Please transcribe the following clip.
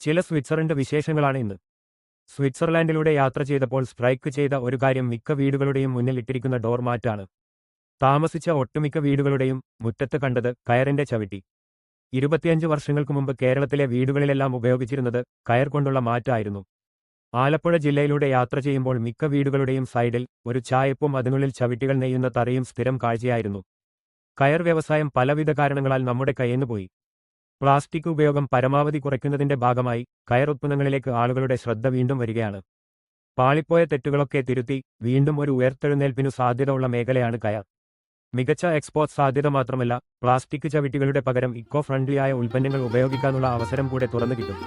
ചില സ്വിറ്റ്സർലൻഡ് വിശേഷങ്ങളാണ് ഇന്ന്. സ്വിറ്റ്സർലാൻഡിലൂടെ യാത്ര ചെയ്തപ്പോൾ സ്ട്രൈക്ക് ചെയ്ത ഒരു കാര്യം മിക്ക വീടുകളുടെയും മുന്നിൽ ഇട്ടിരിക്കുന്ന ഡോർ മാറ്റാണ്. താമസിച്ച ഒട്ടുമിക്ക വീടുകളുടെയും മുറ്റത്ത് കണ്ടത് കയറിന്റെ ചവിട്ടി. 25 വർഷങ്ങൾക്ക് മുമ്പ് കേരളത്തിലെ വീടുകളിലെല്ലാം ഉപയോഗിച്ചിരുന്നത് കയർ കൊണ്ടുള്ള മാറ്റായിരുന്നു. ആലപ്പുഴ ജില്ലയിലൂടെ യാത്ര ചെയ്യുമ്പോൾ മിക്ക വീടുകളുടെയും സൈഡിൽ ഒരു ചായപ്പും അതിനുള്ളിൽ ചവിട്ടികൾ നെയ്യുന്ന തറയും സ്ഥിരം കാഴ്ചയായിരുന്നു. കയർ വ്യവസായം പലവിധ കാരണങ്ങളാൽ നമ്മുടെ കയ്യിന്നുപോയി. പ്ലാസ്റ്റിക് ഉപയോഗം പരമാവധി കുറയ്ക്കുന്നതിന്റെ ഭാഗമായി കയർ ഉത്പന്നങ്ങളിലേക്ക് ആളുകളുടെ ശ്രദ്ധ വീണ്ടും വരികയാണ്. പാളിപ്പോയ തെറ്റുകളൊക്കെ തിരുത്തി വീണ്ടും ഒരു ഉയർത്തെഴുന്നേൽപ്പിനു സാധ്യത ഉള്ള മേഖലയാണ് കയർ. മികച്ച എക്സ്പോർട്ട് സാധ്യത മാത്രമല്ല, പ്ലാസ്റ്റിക് ചവിട്ടികളുടെ പകരം ഇക്കോ ഫ്രണ്ട്ലിയായ ഉൽപ്പന്നങ്ങൾ ഉപയോഗിക്കാനുള്ള അവസരം കൂടെ തുറന്നു കിട്ടും.